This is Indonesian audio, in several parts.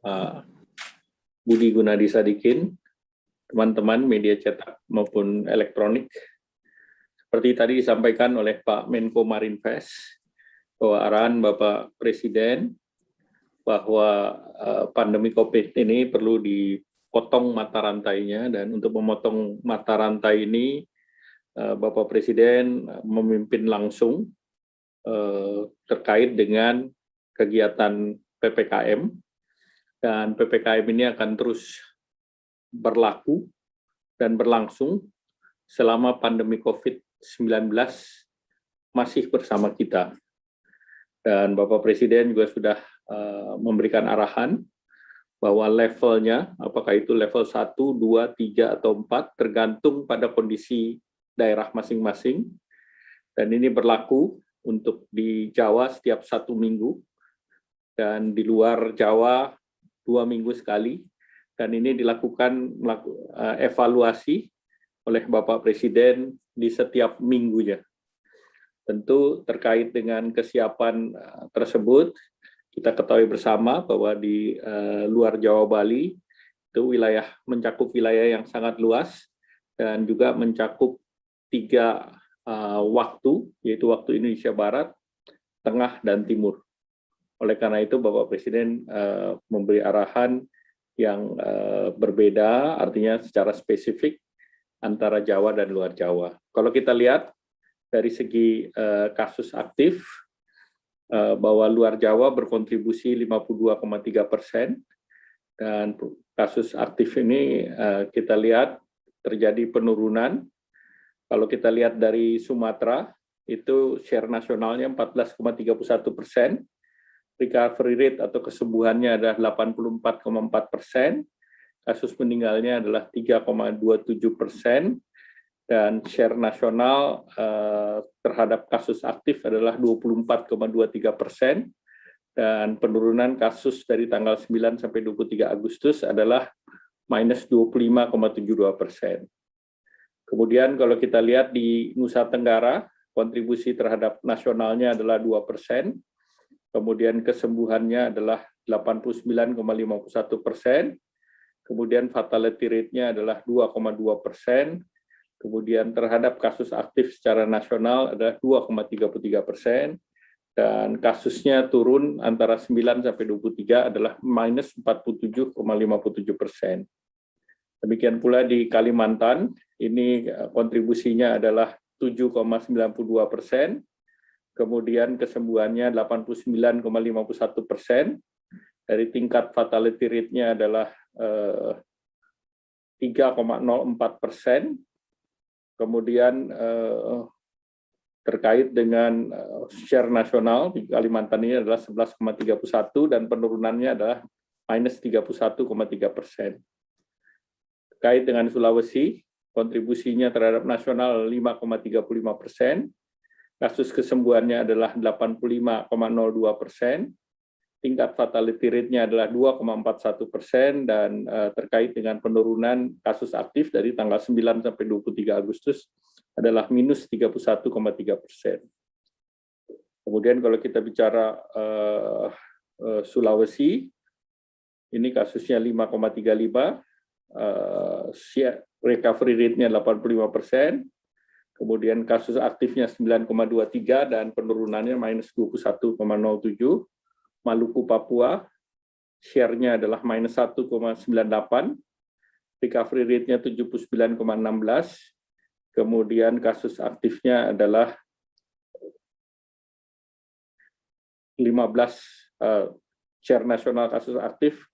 Pak Budi Gunadi Sadikin, teman-teman media cetak maupun elektronik. Seperti tadi disampaikan oleh Pak Menko Marinvest, bahwa arahan Bapak Presiden bahwa pandemi COVID ini perlu dipotong mata rantainya, dan untuk memotong mata rantai ini Bapak Presiden memimpin langsung terkait dengan kegiatan PPKM, dan PPKM ini akan terus berlaku dan berlangsung selama pandemi COVID-19 masih bersama kita. Dan Bapak Presiden juga sudah memberikan arahan bahwa levelnya, apakah itu level 1, 2, 3, atau 4, tergantung pada kondisi daerah masing-masing. Dan ini berlaku untuk di Jawa setiap 1 minggu, dan di luar Jawa 2 minggu sekali. Dan ini dilakukan evaluasi oleh Bapak Presiden di setiap minggunya. Tentu terkait dengan kesiapan tersebut, kita ketahui bersama bahwa di luar Jawa Bali itu mencakup wilayah yang sangat luas dan juga mencakup 3 waktu, yaitu waktu Indonesia Barat, Tengah, dan Timur. Oleh karena itu Bapak Presiden memberi arahan yang berbeda, artinya secara spesifik antara Jawa dan luar Jawa. Kalau kita lihat dari segi kasus aktif, bahwa luar Jawa berkontribusi 52,3%, dan kasus aktif ini kita lihat terjadi penurunan. Kalau kita lihat dari Sumatera, itu share nasionalnya 14,31%, recovery rate atau kesembuhannya adalah 84,4%, kasus meninggalnya adalah 3,27%, dan share nasional terhadap kasus aktif adalah 24,23%, dan penurunan kasus dari tanggal 9 sampai 23 Agustus adalah minus 25,72%. Kemudian kalau kita lihat di Nusa Tenggara, kontribusi terhadap nasionalnya adalah 2%, kemudian kesembuhannya adalah 89,51%, kemudian fatality rate-nya adalah 2,2%, kemudian terhadap kasus aktif secara nasional adalah 2,33%, dan kasusnya turun antara 9 sampai 23 adalah minus 47,57%. Demikian pula di Kalimantan, ini kontribusinya adalah 7,92%, kemudian kesembuhannya 89,51%, dari tingkat fatality rate-nya adalah 3,04%, kemudian terkait dengan share nasional di Kalimantan ini adalah 11,31, dan penurunannya adalah minus 31,3%. Terkait dengan Sulawesi, kontribusinya terhadap nasional 5,35%, kasus kesembuhannya adalah 85,02%, tingkat fatality rate-nya adalah 2,41%, dan terkait dengan penurunan kasus aktif dari tanggal 9 sampai 23 Agustus adalah minus 31,3%. Kemudian kalau kita bicara Sulawesi, ini kasusnya 5,35%, recovery rate-nya 85%, kemudian kasus aktifnya 9,23, dan penurunannya minus 21,07. Maluku Papua, share-nya adalah minus 1,98, recovery rate-nya 79,16, kemudian kasus aktifnya adalah 15, share nasional kasus aktif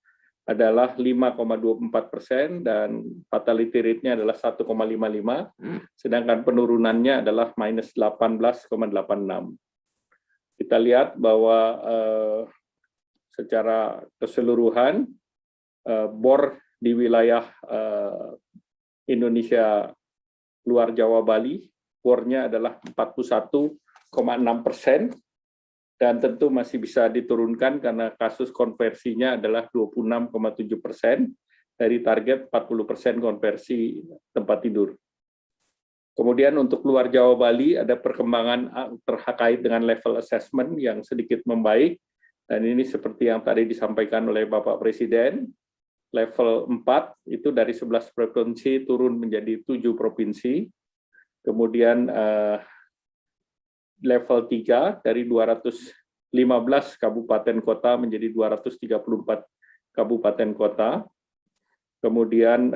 adalah 5,24%, dan fatality rate-nya adalah 1,55, sedangkan penurunannya adalah minus 18,86. Kita lihat bahwa secara keseluruhan BOR di wilayah Indonesia luar Jawa Bali, BOR-nya adalah 41,6%, dan tentu masih bisa diturunkan karena kasus konversinya adalah 26,7% dari target 40% konversi tempat tidur. Kemudian untuk luar Jawa Bali ada perkembangan terkait dengan level assessment yang sedikit membaik, Dan ini seperti yang tadi disampaikan oleh Bapak Presiden, level 4 itu dari 11 provinsi turun menjadi 7 provinsi. Kemudian level 3 dari 215 kabupaten kota menjadi 234 kabupaten kota. Kemudian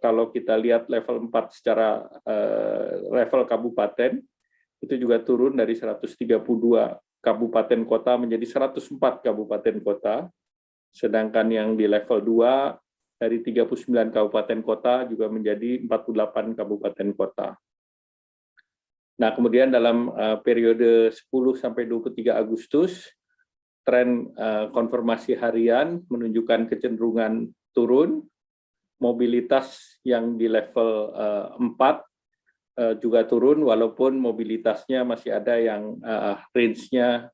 kalau kita lihat level 4 secara level kabupaten, itu juga turun dari 132 kabupaten kota menjadi 104 kabupaten kota. Sedangkan yang di level 2 dari 39 kabupaten kota juga menjadi 48 kabupaten kota. Nah, kemudian dalam periode 10 sampai 23 Agustus, tren konfirmasi harian menunjukkan kecenderungan turun, mobilitas yang di level 4 juga turun, walaupun mobilitasnya masih ada yang range-nya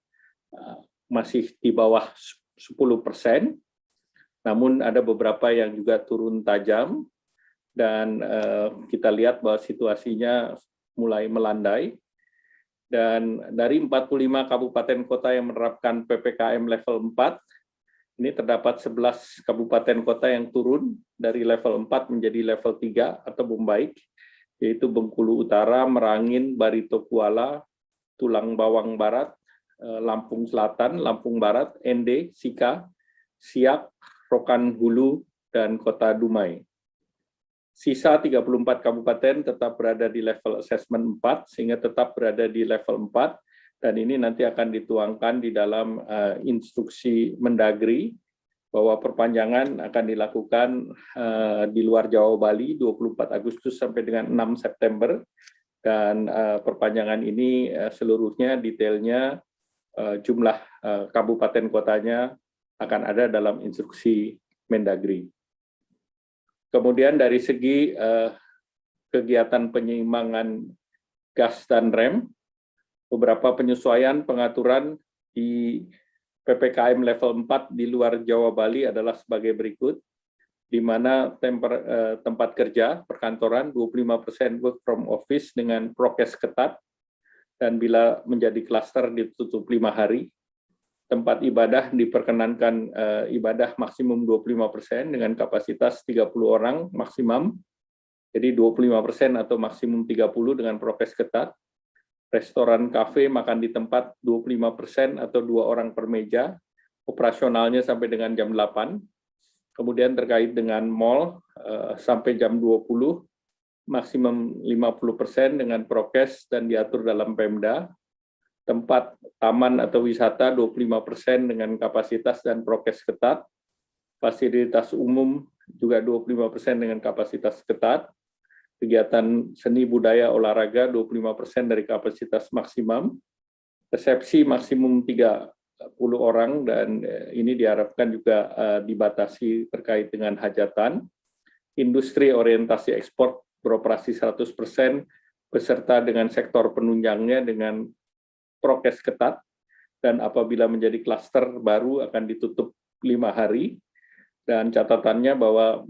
masih di bawah 10%, namun ada beberapa yang juga turun tajam, dan kita lihat bahwa situasinya mulai melandai. Dan dari 45 kabupaten kota yang menerapkan PPKM level 4, ini terdapat 11 kabupaten kota yang turun dari level 4 menjadi level 3 atau membaik, yaitu Bengkulu Utara, Merangin, Barito Kuala, Tulang Bawang Barat, Lampung Selatan, Lampung Barat, Ende, Sika, Siak, Rokan Hulu, dan Kota Dumai. Sisa 34 kabupaten tetap berada di level assessment 4, sehingga tetap berada di level 4, dan ini nanti akan dituangkan di dalam instruksi Mendagri, bahwa perpanjangan akan dilakukan di luar Jawa Bali 24 Agustus sampai dengan 6 September, dan perpanjangan ini seluruhnya detailnya jumlah kabupaten kotanya akan ada dalam instruksi Mendagri. Kemudian dari segi kegiatan penyeimbangan gas dan rem, beberapa penyesuaian pengaturan di PPKM level 4 di luar Jawa Bali adalah sebagai berikut, di mana tempat kerja perkantoran 25% work from office dengan prokes ketat, dan bila menjadi klaster ditutup 5 hari. Tempat ibadah diperkenankan ibadah maksimum 25% dengan kapasitas 30 orang maksimum, jadi 25% atau maksimum 30 dengan prokes ketat. Restoran, kafe, makan di tempat 25% atau 2 orang per meja, operasionalnya sampai dengan jam 8. Kemudian terkait dengan mall sampai jam 20, maksimum 50% dengan prokes dan diatur dalam Pemda. Tempat taman atau wisata 25% dengan kapasitas dan prokes ketat. Fasilitas umum juga 25% dengan kapasitas ketat. Kegiatan seni budaya olahraga 25% dari kapasitas maksimum. Resepsi maksimum 30 orang, dan ini diharapkan juga dibatasi terkait dengan hajatan. Industri orientasi ekspor beroperasi 100% beserta dengan sektor penunjangnya dengan prokes ketat, dan apabila menjadi klaster baru akan ditutup 5 hari. Dan catatannya bahwa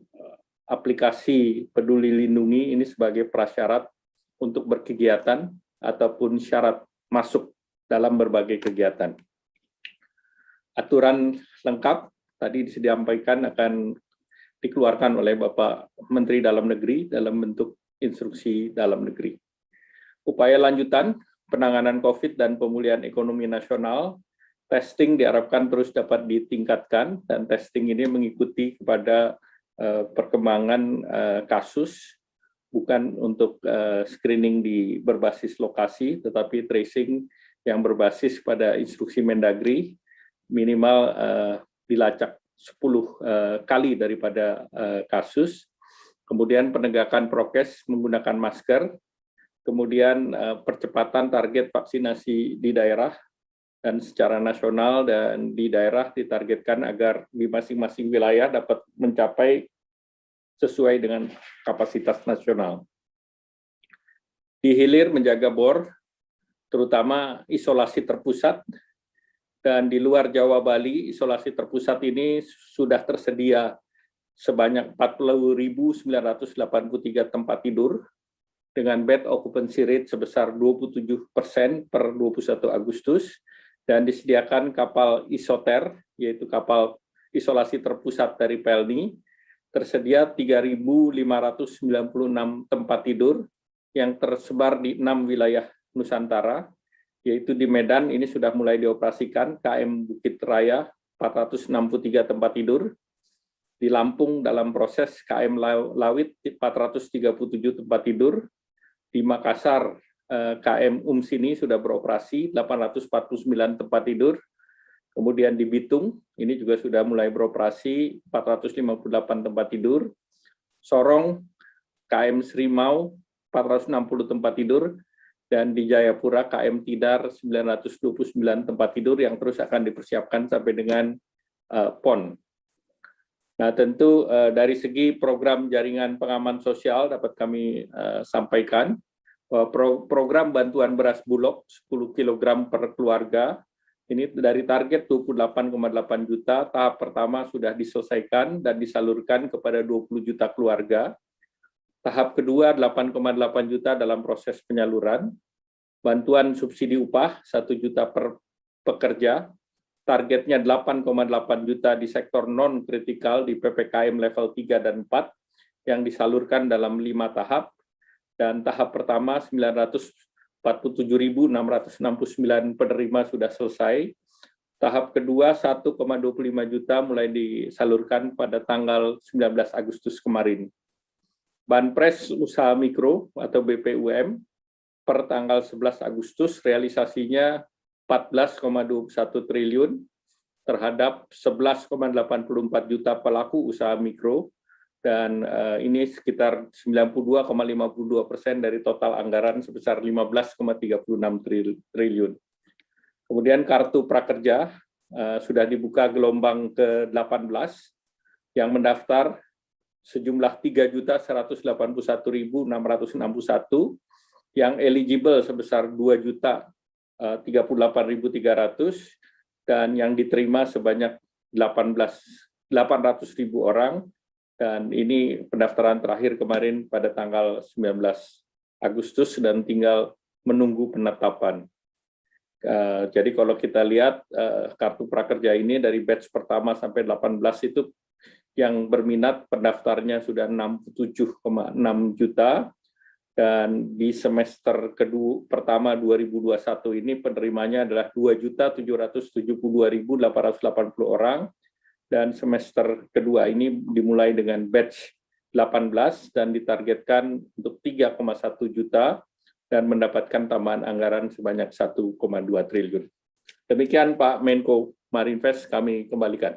aplikasi Peduli Lindungi ini sebagai prasyarat untuk berkegiatan ataupun syarat masuk dalam berbagai kegiatan. Aturan lengkap tadi disampaikan akan dikeluarkan oleh Bapak Menteri Dalam Negeri dalam bentuk instruksi dalam negeri. Upaya lanjutan penanganan COVID dan pemulihan ekonomi nasional, testing diharapkan terus dapat ditingkatkan, dan testing ini mengikuti kepada perkembangan kasus, bukan untuk screening di berbasis lokasi, tetapi tracing yang berbasis pada instruksi Mendagri, minimal dilacak 10 kali daripada kasus. Kemudian penegakan prokes menggunakan masker, kemudian percepatan target vaksinasi di daerah dan secara nasional dan di daerah ditargetkan agar di masing-masing wilayah dapat mencapai sesuai dengan kapasitas nasional. Di hilir menjaga BOR, terutama isolasi terpusat, dan di luar Jawa Bali isolasi terpusat ini sudah tersedia sebanyak 40.983 tempat tidur, dengan bed occupancy rate sebesar 27% per 21 Agustus, dan disediakan kapal isoter, yaitu kapal isolasi terpusat dari Pelni. Tersedia 3.596 tempat tidur yang tersebar di 6 wilayah Nusantara, yaitu di Medan ini sudah mulai dioperasikan, KM Bukit Raya 463 tempat tidur, di Lampung dalam proses KM Lawit 437 tempat tidur, di Makassar KM Umsini sudah beroperasi 849 tempat tidur, kemudian di Bitung ini juga sudah mulai beroperasi 458 tempat tidur, Sorong KM Srimau 460 tempat tidur, dan di Jayapura KM Tidar 929 tempat tidur yang terus akan dipersiapkan sampai dengan PON. Nah, tentu dari segi program jaringan pengaman sosial dapat kami sampaikan program bantuan beras Bulog 10 kg per keluarga ini dari target 28,8 juta, tahap pertama sudah diselesaikan dan disalurkan kepada 20 juta keluarga. Tahap kedua 8,8 juta dalam proses penyaluran. Bantuan subsidi upah 1 juta per pekerja. Targetnya 8,8 juta di sektor non-kritikal di PPKM level 3 dan 4 yang disalurkan dalam 5 tahap. Dan tahap pertama 947.669 penerima sudah selesai. Tahap kedua 1,25 juta mulai disalurkan pada tanggal 19 Agustus kemarin. Banpres Usaha Mikro atau BPUM per tanggal 11 Agustus realisasinya 14,21 triliun terhadap 11,84 juta pelaku usaha mikro, dan ini sekitar 92,52% dari total anggaran sebesar 15,36 triliun. Kemudian kartu prakerja sudah dibuka gelombang ke-18 yang mendaftar sejumlah 3.181.661, yang eligible sebesar 2.038.300, dan yang diterima sebanyak 800.000 orang. Dan ini pendaftaran terakhir kemarin pada tanggal 19 Agustus dan tinggal menunggu penetapan. Jadi kalau kita lihat kartu prakerja ini dari batch pertama sampai 18 itu yang berminat pendaftarnya sudah 67,6 juta, dan di semester pertama 2021 ini penerimanya adalah 2.772.880 orang. Dan semester kedua ini dimulai dengan batch 18 dan ditargetkan untuk 3,1 juta dan mendapatkan tambahan anggaran sebanyak 1,2 triliun. Demikian Pak Menko Marinvest, kami kembalikan.